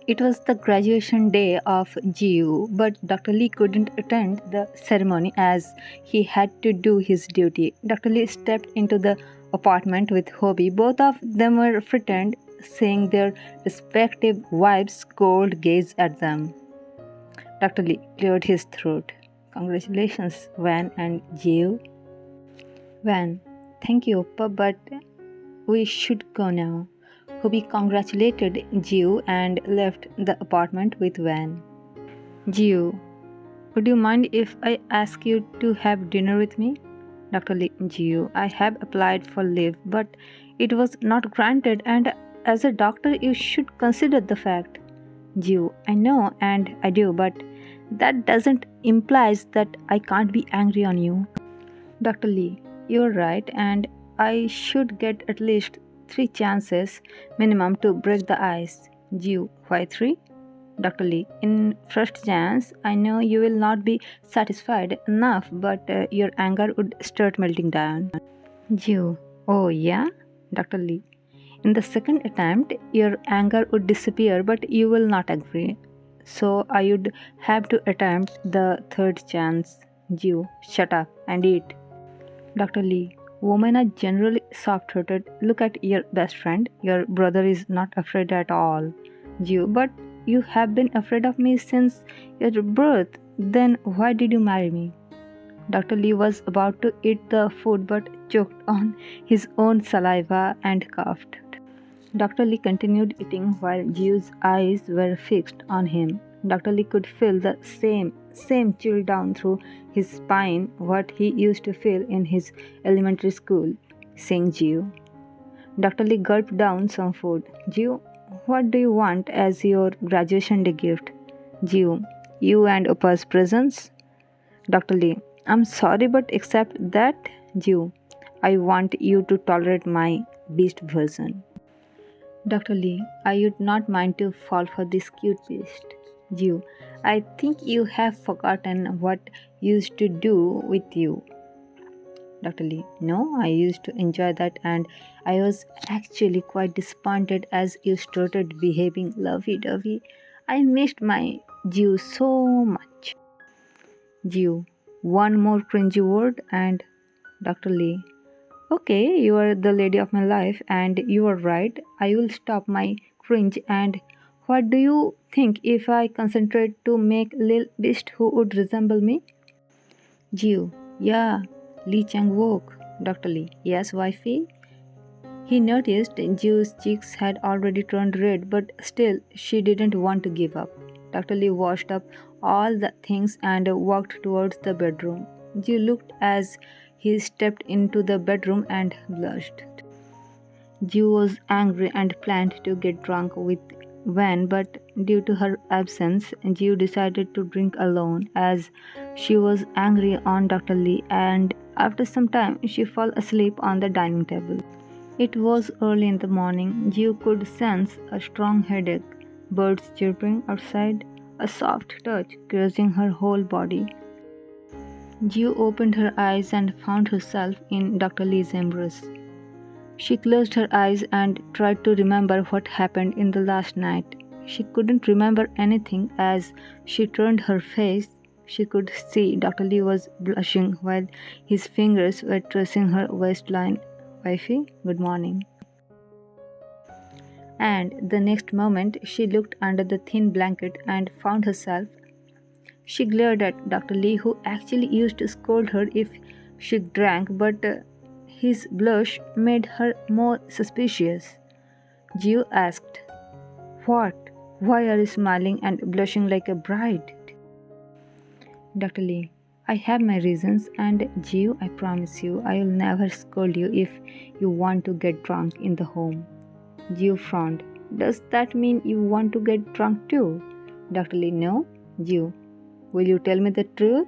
It was the graduation day of GU, but Dr. Lee couldn't attend the ceremony as he had to do his duty. Dr. Lee stepped into the apartment with Hobie. Both of them were frightened, seeing their respective wives' cold gaze at them. Dr. Lee cleared his throat. Congratulations, Van and GU. Van, thank you, Oppa, but we should go now. Hobie congratulated Gio and left the apartment with Van. Gio, would you mind if I ask you to have dinner with me? Dr. Gio, I have applied for leave, but it was not granted, and as a doctor, you should consider the fact. Gio, I know and I do, but that doesn't imply that I can't be angry on you. Dr. Lee, you're right, and I should get at least 3 chances minimum to break the ice. Gio, why 3? Dr. Lee, in first chance, I know you will not be satisfied enough, but your anger would start melting down. Gio, oh yeah? Dr. Lee, in the second attempt, your anger would disappear, but you will not agree. So I would have to attempt the third chance. Gio, shut up and eat. Dr. Lee, women are generally soft hearted. Look at your best friend. Your brother is not afraid at all. You, but you have been afraid of me since your birth. Then why did you marry me? Dr. Lee was about to eat the food but choked on his own saliva and coughed. Dr. Lee continued eating while Jiu's eyes were fixed on him. Dr. Lee could feel the same chill down through his spine what he used to feel in his elementary school, seeing Jiu. Dr. Lee gulped down some food. Jiu, what do you want as your graduation day gift? Jiu, you and Oppa's presents? Dr. Lee, I'm sorry but accept that. Jiu, I want you to tolerate my beast version. Dr. Lee, I would not mind to fall for this cute beast. You, I think you have forgotten what used to do with you. Dr. Lee, no, I used to enjoy that and I was actually quite disappointed as you started behaving lovey-dovey. I missed my Jew so much. Jew, one more cringy word and Dr. Lee, okay, you are the lady of my life and you are right. I will stop my cringe and what do you think if I concentrate to make Lil Beast who would resemble me? Jiu, yeah, Lee Chang woke. Dr. Lee, yes, wifey? He noticed Jiu's cheeks had already turned red, but still she didn't want to give up. Dr. Lee washed up all the things and walked towards the bedroom. Jiu looked as he stepped into the bedroom and blushed. Jiu was angry and planned to get drunk with Van, but due to her absence, Jiu decided to drink alone as she was angry on Dr. Lee, and after some time she fell asleep on the dining table. It was early in the morning. Jiu could sense a strong headache, birds chirping outside, a soft touch caressing her whole body. Jiu opened her eyes and found herself in Dr. Lee's embrace. She closed her eyes and tried to remember what happened in the last night. She couldn't remember anything as she turned her face. She could see Dr. Lee was blushing while his fingers were tracing her waistline. Wifey, good morning. And the next moment she looked under the thin blanket and found herself. She glared at Dr. Lee, who actually used to scold her if she drank, but his blush made her more suspicious. Jiu asked, what? Why are you smiling and blushing like a bride? Dr. Lee, I have my reasons, and Jiu, I promise you, I will never scold you if you want to get drunk in the home. Jiu frowned. Does that mean you want to get drunk too? Dr. Lee, no. Jiu, will you tell me the truth?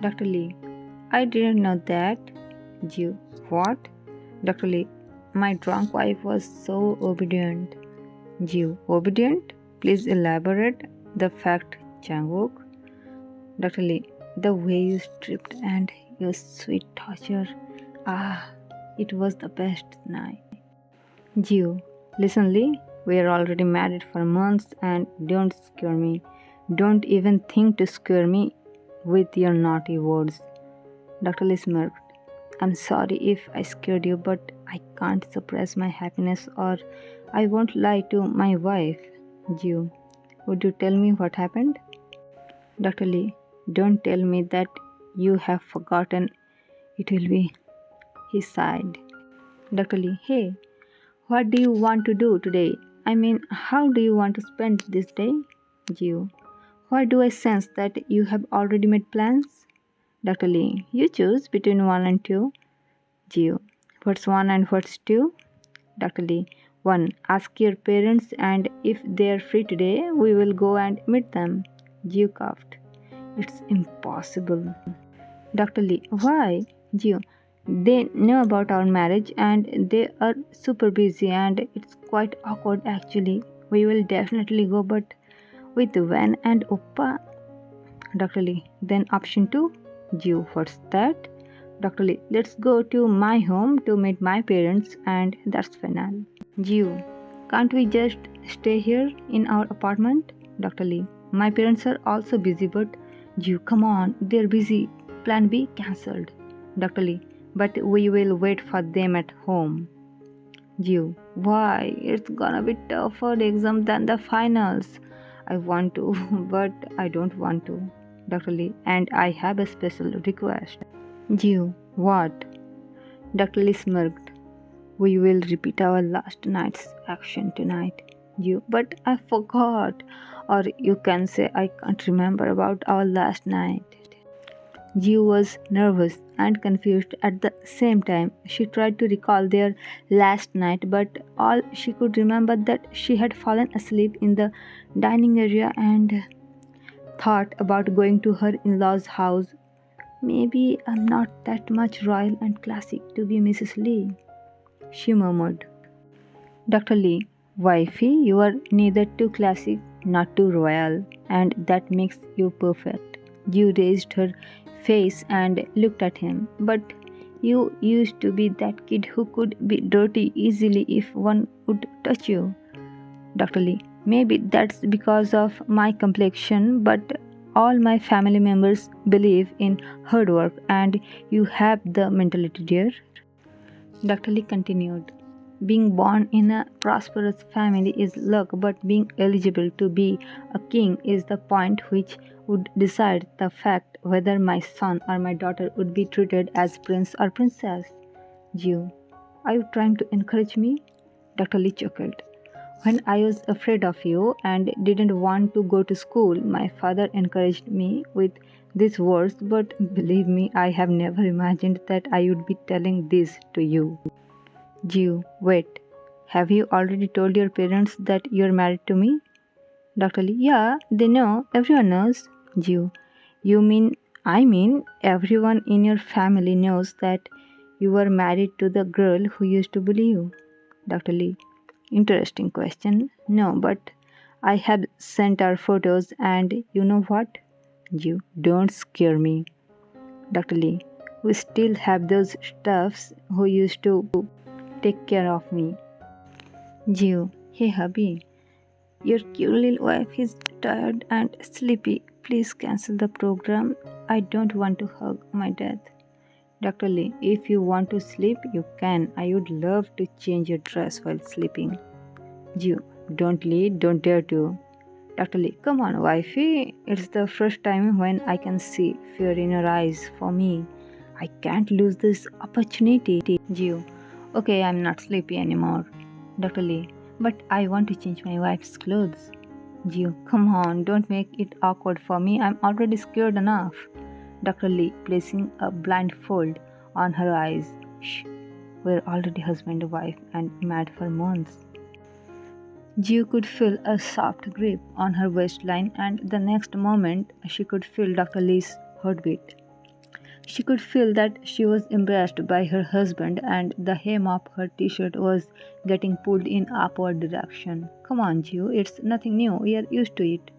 Dr. Lee, I didn't know that. Jiu, what? Dr. Lee, my drunk wife was so obedient. Jiu, obedient? Please elaborate. The fact, Changwook. Dr. Lee, the way you stripped and your sweet torture. Ah, it was the best night. Jiu, listen Lee, We are already married for months and don't scare me. Don't even think to scare me with your naughty words. Dr. Lee smirked. I'm sorry if I scared you, but I can't suppress my happiness or I won't lie to my wife. Jew, would you tell me what happened? Dr. Lee, don't tell me that you have forgotten. It will be. He sighed. Dr. Lee, hey, what do you want to do today? I mean, how do you want to spend this day? Jew, why do I sense that you have already made plans? Dr. Lee, you choose between 1 and 2. Jew, what's 1 and what's 2? Dr. Lee, 1. Ask your parents and if they are free today, we will go and meet them. Jew coughed. It's impossible. Dr. Lee, why? Jew, they know about our marriage and they are super busy and it's quite awkward actually. We will definitely go, but with Van and Oppa. Dr. Lee, then option 2? Jew, what's that? Dr. Lee, let's go to my home to meet my parents and that's final. Jew, can't we just stay here in our apartment? Dr. Lee, my parents are also busy, but Jew, come on, they're busy. Plan B cancelled. Dr. Lee, but we will wait for them at home. Jew, why? It's gonna be tougher exam than the finals. I want to, but I don't want to. Dr. Lee, and I have a special request. Jew, what? Dr. Lee smirked. We will repeat our last night's action tonight. Jew, but I forgot. Or you can say I can't remember about our last night. Jew was nervous and confused at the same time. She tried to recall their last night, but all she could remember that she had fallen asleep in the dining area and thought about going to her in-laws' house. Maybe I'm not that much royal and classic to be Mrs. Lee, she murmured. Dr. Lee, wifey, you are neither too classic nor too royal, and that makes you perfect. Jew raised her face and looked at him. But you used to be that kid who could be dirty easily if one would touch you. Dr. Lee, maybe that's because of my complexion, but all my family members believe in hard work and you have the mentality, dear. Dr. Lee continued. Being born in a prosperous family is luck, but being eligible to be a king is the point which would decide the fact whether my son or my daughter would be treated as prince or princess. Jew, are you trying to encourage me? Dr. Lee chuckled. When I was afraid of you and didn't want to go to school, my father encouraged me with these words, but believe me, I have never imagined that I would be telling this to you. Jew, wait, have you already told your parents that you're married to me? Dr. Lee, yeah, they know, everyone knows. Jew, I mean, everyone in your family knows that you were married to the girl who used to bully you. Dr. Lee, interesting question. No, but I have sent our photos and you know what? Jew, don't scare me. Dr. Lee, we still have those stuffs who used to take care of me. Jew, hey hubby, your cute little wife is tired and sleepy. Please cancel the program. I don't want to hug my dad. Dr. Lee, if you want to sleep, you can. I would love to change your dress while sleeping. Jew, don't lead, don't dare to. Dr. Lee, come on, wifey. It's the first time when I can see fear in your eyes for me. I can't lose this opportunity. Jew, okay, I'm not sleepy anymore. Dr. Lee, but I want to change my wife's clothes. Jew, come on, don't make it awkward for me. I'm already scared enough. Dr. Lee, placing a blindfold on her eyes. Shh, we're already husband and wife and married for months. Jew could feel a soft grip on her waistline, and the next moment she could feel Dr. Lee's heartbeat. She could feel that she was embraced by her husband and the hem of her t-shirt was getting pulled in upward direction. Come on, Jew, it's nothing new. We are used to it.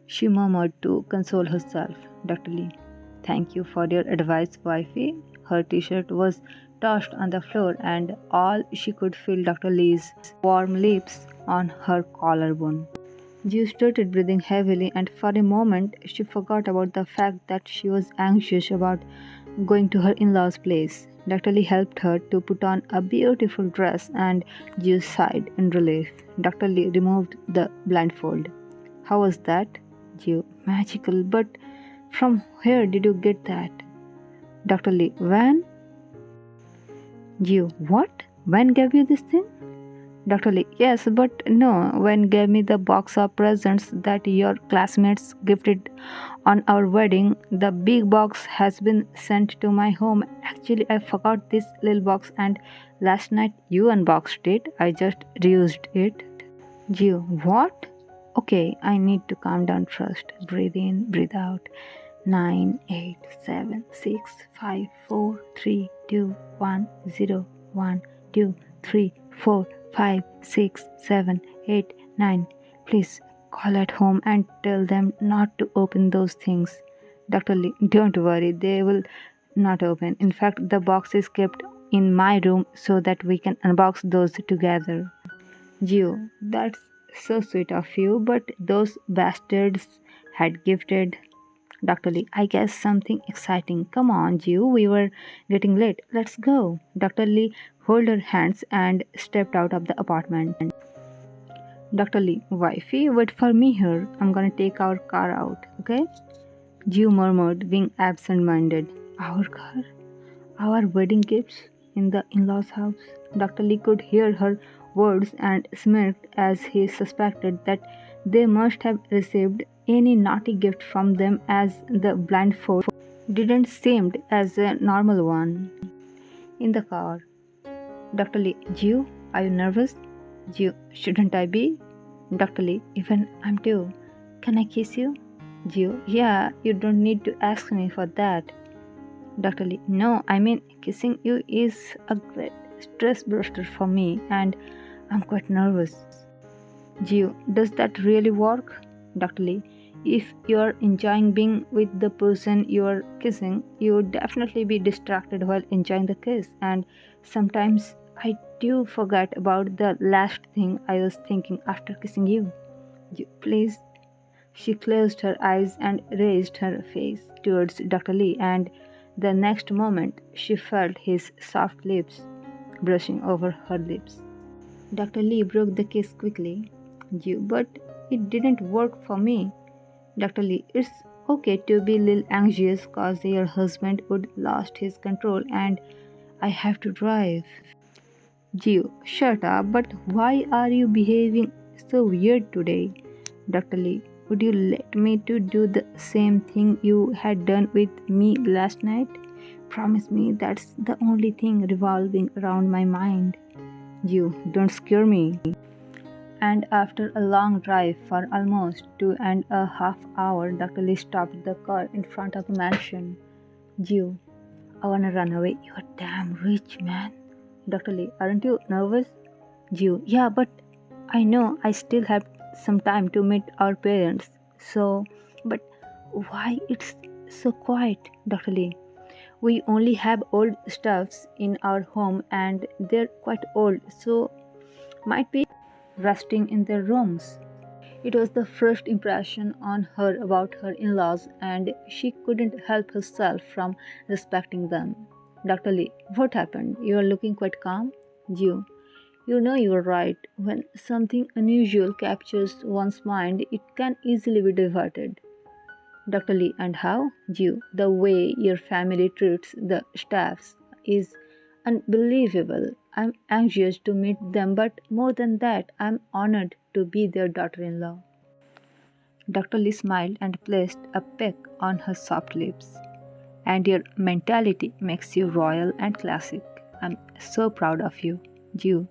She murmured to console herself. Dr. Lee, thank you for your advice, wifey. Her t-shirt was tossed on the floor and all she could feel Dr. Lee's warm lips on her collarbone. Jill started breathing heavily, and for a moment she forgot about the fact that she was anxious about going to her in law's place. Dr. Lee helped her to put on a beautiful dress, and Jill sighed in relief. Dr. Lee removed the blindfold. How was that? Jill, magical, but from where did you get that? Dr. Lee, when? Jill, what? When gave you this thing? Dr. Lee, yes, but no, when gave me the box of presents that your classmates gifted on our wedding. The big box has been sent to my home. Actually, I forgot this little box, and last night you unboxed it. I just reused it. Gio, what? Okay, I need to calm down first. Breathe in, breathe out. 9, 8, 7, 6, 5, 4, 3, 2, 1, 0, 1, 2, 3, 4, 5, 6, 7, 8, 9. Please call at home and tell them not to open those things. Dr. Lee, don't worry, they will not open. In fact, the box is kept in my room so that we can unbox those together. Gio, that's so sweet of you, but those bastards had gifted. Dr. Lee, I guess something exciting. Come on, Gio, we were getting late. Let's go. Dr. Lee held her hands and stepped out of the apartment. Dr. Lee, wifey, wait for me here. I'm gonna take our car out, okay? Gio murmured, being absent minded. Our car? Our wedding gifts in the in law's house? Dr. Lee could hear her words and smirked as he suspected that they must have received any naughty gift from them, as the blindfold didn't seem as a normal one. In the car, Dr. Lee, Gio, are you nervous? Gio, shouldn't I be? Dr. Lee, even I'm too. Can I kiss you? Gio, yeah, you don't need to ask me for that. Dr. Lee, no, I mean, kissing you is a great stress buster for me, and I'm quite nervous. Gio, does that really work? Dr. Lee, if you're enjoying being with the person you're kissing, you would definitely be distracted while enjoying the kiss, and sometimes I do forget about the last thing I was thinking after kissing you. Gio, please. She closed her eyes and raised her face towards Dr. Lee, and the next moment she felt his soft lips brushing over her lips. Dr. Lee broke the kiss quickly. But it didn't work for me. Dr. Lee, it's okay to be a little anxious cause your husband would lost his control and I have to drive. Gio, shut up, but why are you behaving so weird today? Dr. Lee, would you let me to do the same thing you had done with me last night? Promise me that's the only thing revolving around my mind. Gio, don't scare me. And after a long drive for almost 2.5 hours, Dr. Lee stopped the car in front of the mansion. Gio, I wanna run away. You're damn rich, man. Dr. Lee, aren't you nervous? Gio, yeah, but I know I still have some time to meet our parents. So, but why it's so quiet, Dr. Lee? We only have old stuffs in our home and they're quite old, so might be resting in their rooms. It was the first impression on her about her in-laws and she couldn't help herself from respecting them. Dr. Lee, what happened? You are looking quite calm. Gio, you know you are right. When something unusual captures one's mind, it can easily be diverted. Dr. Lee, and how? Gio, the way your family treats the staffs is unbelievable. I'm anxious to meet them, but more than that, I'm honored to be their daughter in law. Dr. Lee smiled and placed a peck on her soft lips. And your mentality makes you royal and classic. I'm so proud of you, Gio.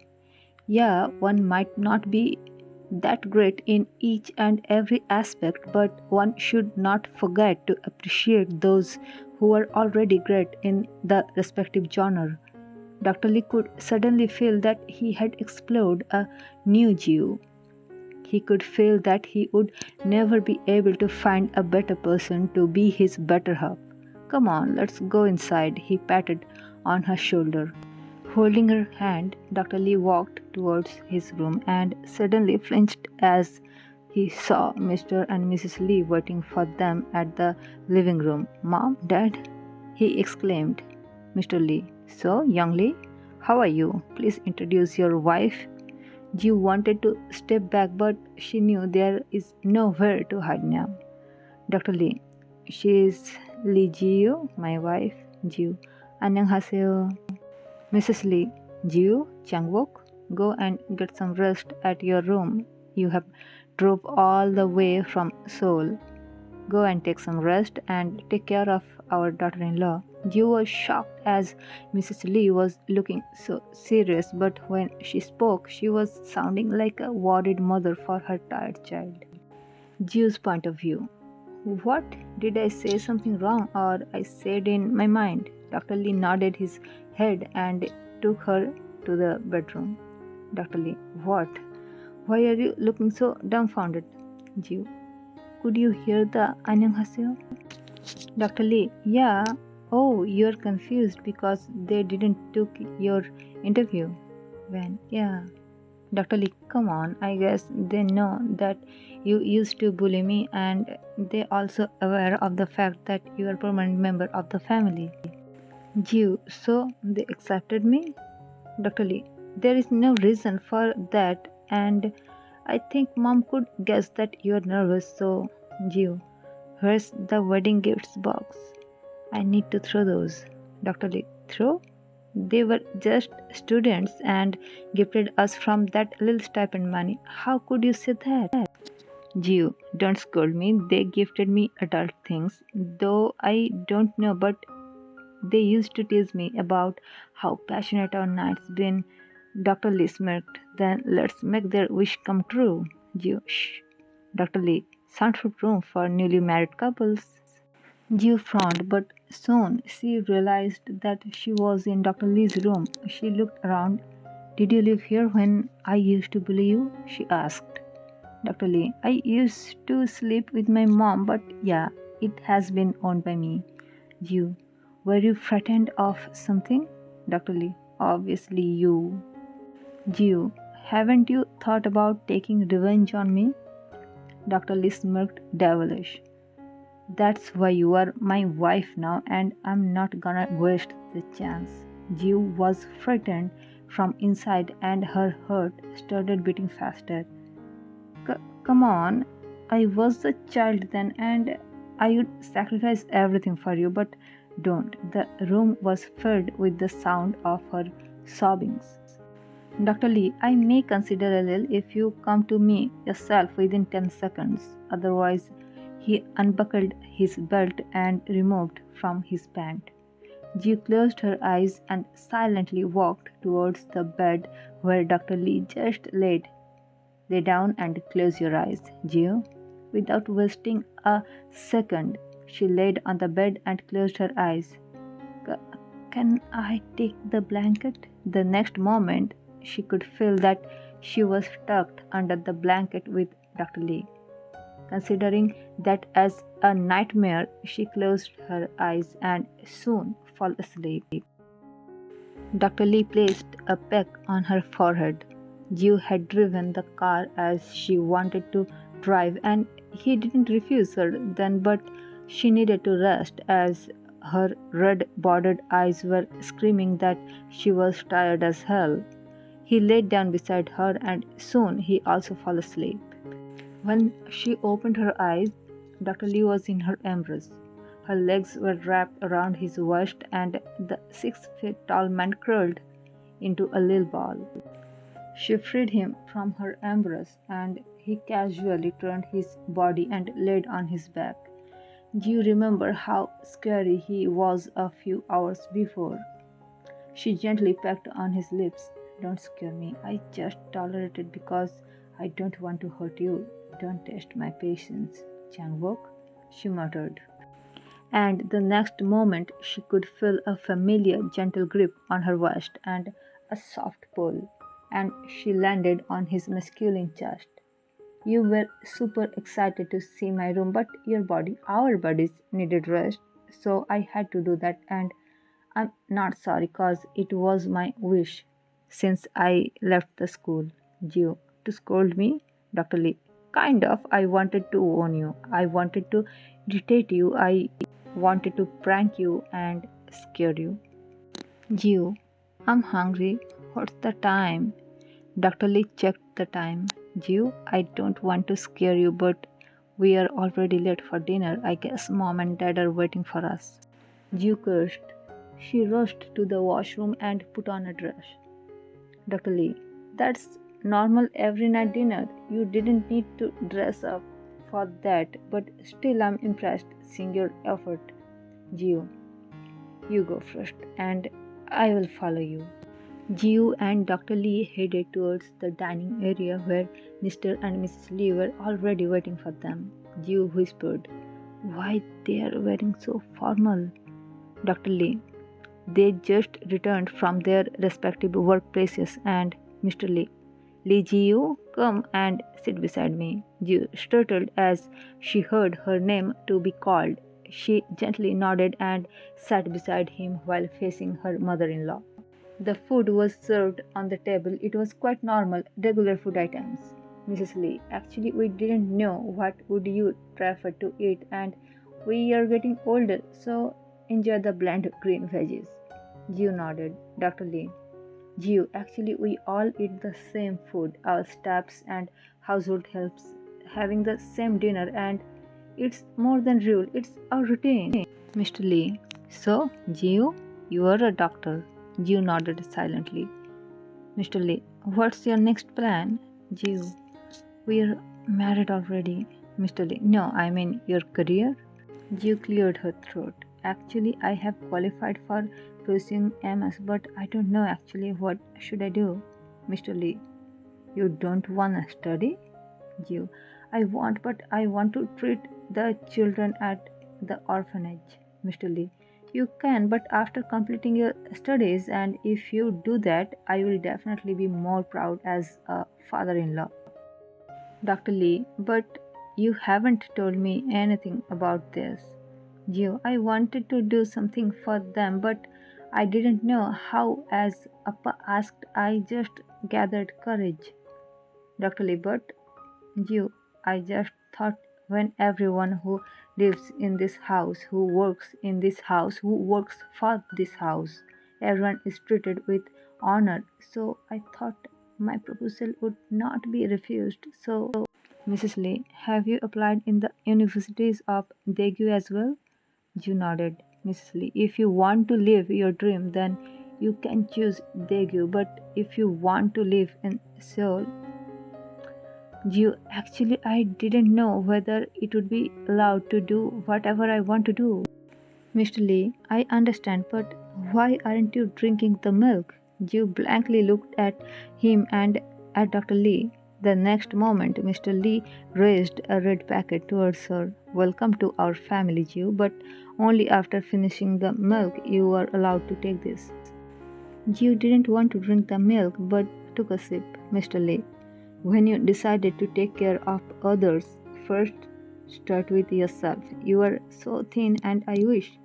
Yeah, one might not be that great in each and every aspect, but one should not forget to appreciate those who are already great in the respective genre. Dr. Lee could suddenly feel that he had explored a new Gio. He could feel that he would never be able to find a better person to be his better half. Come on, let's go inside, he patted on her shoulder. Holding her hand, Dr. Lee walked towards his room and suddenly flinched as he saw Mr. and Mrs. Lee waiting for them at the living room. "Mom, Dad," he exclaimed. "Mr. Lee, so, young Lee, how are you? Please introduce your wife." Jiu wanted to step back, but she knew there is nowhere to hide now. "Dr. Lee, she is Lee Jiu, my wife, Jiu. 안녕하세요." "Mrs. Lee, Jiu, Changwook, go and get some rest at your room. You have drove all the way from Seoul. Go and take some rest and take care of our daughter-in-law." Jiu was shocked as Mrs. Lee was looking so serious, but when she spoke, she was sounding like a worried mother for her tired child. Jiu's point of view. "What? Did I say something wrong or I said in my mind?" Dr. Lee nodded his head and took her to the bedroom. Dr. Lee, "What? Why are you looking so dumbfounded?" Jiu, "Could you hear the 안녕하세요?" Dr. Lee, "Yeah. Oh, you're confused because they didn't took your interview." When? "Yeah." Dr. Lee, "Come on, I guess they know that you used to bully me and they also aware of the fact that you are a permanent member of the family." Jiu, "So they accepted me?" Dr. Lee, "There is no reason for that and I think mom could guess that you are nervous, so." Jiu, "Where's the wedding gifts box? I need to throw those." Dr. Lee, "Throw? They were just students and gifted us from that little stipend money. How could you say that?" Jiu, "Don't scold me. They gifted me adult things, though I don't know, but they used to tease me about how passionate our nights been." Dr. Lee smirked. "Then let's make their wish come true." Jiu, "Shh." Dr. Lee, "Soundproof room for newly married couples." Jiu frowned, but soon she realized that she was in Dr. Lee's room. She looked around. "Did you live here when I used to bully you?" she asked. Dr. Lee, "I used to sleep with my mom, but yeah, it has been owned by me." Jiu, "Were you frightened of something?" Dr. Lee, "Obviously you." Jiu, "Haven't you thought about taking revenge on me?" Dr. Lee smirked devilish. "That's why you are my wife now, and I'm not gonna waste the chance." Jiu was frightened from inside, and her heart started beating faster. Come on, I was a child then, and I would sacrifice everything for you, but don't." The room was filled with the sound of her sobbings. Dr. Lee, "I may consider a little if you come to me yourself within 10 seconds. Otherwise," he unbuckled his belt and removed from his pant. Jiu closed her eyes and silently walked towards the bed where Dr. Lee just laid. "Lay down and close your eyes, Jiu." Without wasting a second, she laid on the bed and closed her eyes. Can I take the blanket?" The next moment, she could feel that she was tucked under the blanket with Dr. Lee. Considering that as a nightmare, she closed her eyes and soon fell asleep. Dr. Lee placed a peck on her forehead. Jiu had driven the car as she wanted to drive, and he didn't refuse her then, but she needed to rest as her red bordered eyes were screaming that she was tired as hell. He laid down beside her, and soon he also fell asleep. When she opened her eyes, Dr. Lee was in her embrace. Her legs were wrapped around his waist, and the 6 feet tall man curled into a little ball. She freed him from her embrace, and he casually turned his body and laid on his back. Jiu remembered how scary he was a few hours before. She gently pecked on his lips. "Don't scare me. I just tolerate it because I don't want to hurt you. Don't test my patience, Changwook," she muttered. And the next moment she could feel a familiar gentle grip on her waist and a soft pull, and she landed on his masculine chest. "You were super excited to see my room, but our bodies needed rest, so I had to do that, and I'm not sorry, cause it was my wish since I left the school. Gio, to scold me? Dr. Lee, kind of. I wanted to warn you. I wanted to irritate you. I wanted to prank you and scare you. Gio, I'm hungry. What's the time? Dr. Lee checked the time. Gio, I don't want to scare you, but we are already late for dinner. I guess mom and dad are waiting for us. Gio cursed. She rushed to the washroom and put on a dress. Dr. Lee, that's normal every night dinner. You didn't need to dress up for that, but still I'm impressed seeing your effort. Gio, you go first and I will follow you. Gio and Dr. Lee headed towards the dining area where Mr. and Mrs. Lee were already waiting for them. Gio whispered, why they are wearing so formal? Dr. Lee, they just returned from their respective workplaces and Mr. Lee. Lee Gio, come and sit beside me. Gio startled as she heard her name to be called. She gently nodded and sat beside him while facing her mother-in-law. The food was served on the table. It was quite normal, regular food items. Mrs. Lee, actually we didn't know what would you prefer to eat and we are getting older, so enjoy the bland green veggies. Gio nodded. Dr. Lee, Gio, actually we all eat the same food. Our staffs and household helps having the same dinner and it's more than rule, it's our routine. Mr. Lee, so Gio, you are a doctor. Gio nodded silently. Mr. Lee, what's your next plan? Gio, we're married already. Mr. Lee, no, I mean your career. Gio cleared her throat. Actually, I have qualified for pursuing MS, but I don't know actually what should I do. Mr. Lee, you don't want to study? Gio, I want, but I want to treat the children at the orphanage. Mr. Lee, you can, but after completing your studies, and if you do that, I will definitely be more proud as a father in law. Dr. Lee, but you haven't told me anything about this. Gio, I wanted to do something for them, but I didn't know how. As Appa asked, I just gathered courage. Dr. Lee, but Gio, I just thought when everyone who lives in this house, who works in this house, who works for this house, everyone is treated with honor. So I thought my proposal would not be refused. So, Mrs. Lee, have you applied in the universities of Daegu as well? You nodded. Mrs. Lee, if you want to live your dream, then you can choose Daegu. But if you want to live in Seoul, actually, I didn't know whether it would be allowed to do whatever I want to do. Mr. Lee, I understand, but why aren't you drinking the milk? Jew blankly looked at him and at Dr. Lee. The next moment, Mr. Lee raised a red packet towards her. Welcome to our family, Jew, but only after finishing the milk you are allowed to take this. Jew didn't want to drink the milk but took a sip. Mr. Lee, when you decided to take care of others, first start with yourself. You are so thin and I wish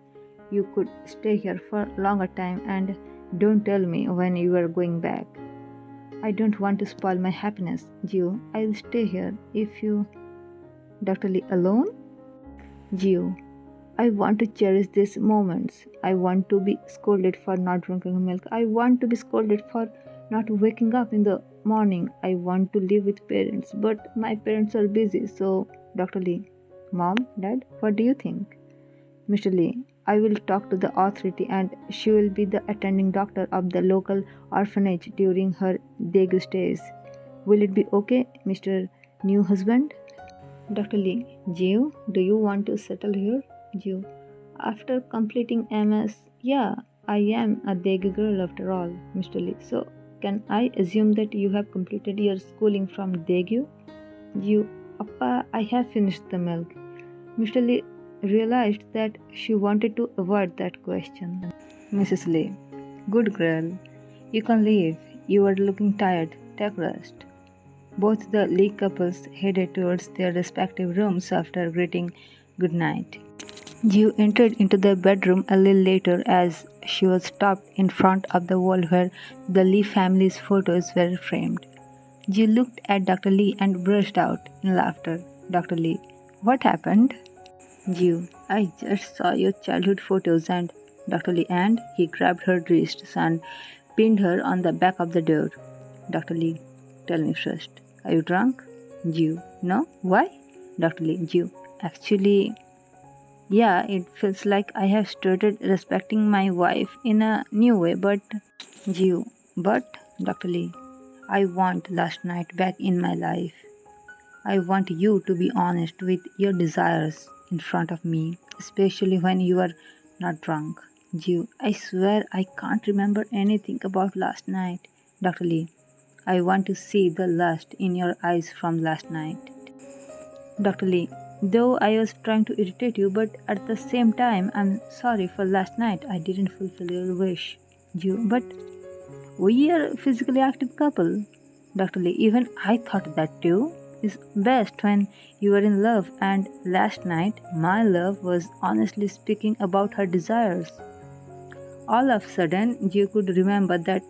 you could stay here for a longer time and don't tell me when you are going back. I don't want to spoil my happiness, Gio. I'll stay here if you... Dr. Lee, alone? Gio, I want to cherish these moments. I want to be scolded for not drinking milk. I want to be scolded for not waking up in the morning. I want to live with parents, but my parents are busy. So, Dr. Lee, Mom, Dad, what do you think? Mr. Lee, I will talk to the authority and she will be the attending doctor of the local orphanage during her Daegu stays. Will it be okay, Mr. New Husband? Dr. Lee, Gio, do you want to settle here? Gio, after completing MS, yeah, I am a Daegu girl after all, Mr. Lee. So, can I assume that you have completed your schooling from Daegu? Gio, Appa, I have finished the milk. Mr. Lee realized that she wanted to avoid that question. Mrs. Lee, good girl. You can leave. You are looking tired. Take rest. Both the Lee couples headed towards their respective rooms after greeting good night. Jiu entered into the bedroom a little later as she was stopped in front of the wall where the Lee family's photos were framed. Jiu looked at Dr. Lee and burst out in laughter. Dr. Lee, what happened? Jiu, I just saw your childhood photos and Dr. Lee, and he grabbed her wrists and pinned her on the back of the door. Dr. Lee, tell me first, are you drunk? Jiu, no, why? Dr. Lee, Jiu, actually, yeah, it feels like I have started respecting my wife in a new way, but Jiu, but Dr. Lee, I want last night back in my life. I want you to be honest with your desires in front of me, especially when you are not drunk. Jiu, I swear I can't remember anything about last night. Dr. Lee, I want to see the lust in your eyes from last night. Dr. Lee, though I was trying to irritate you, but at the same time, I'm sorry for last night. I didn't fulfill your wish. Jiu, but we are a physically active couple. Dr. Lee, even I thought that too. Is best when you are in love, and last night my love was honestly speaking about her desires. All of a sudden, you could remember that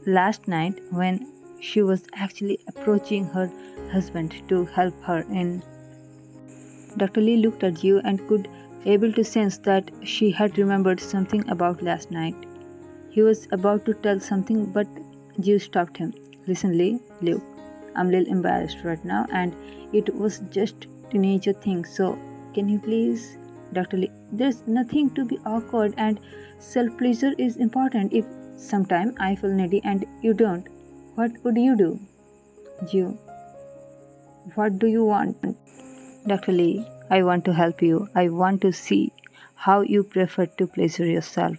last night when she was actually approaching her husband to help her in. Dr. Lee looked at you and could able to sense that she had remembered something about last night. He was about to tell something, but Jew stopped him. Listen, Lee, Luke, I'm a little embarrassed right now, and it was just teenager thing. So, can you please, Dr. Lee? There's nothing to be awkward, and self pleasure is important. If sometime I feel needy and you don't, what would you do? Jew, what do you want? Dr. Lee, I want to help you. I want to see how you prefer to pleasure yourself.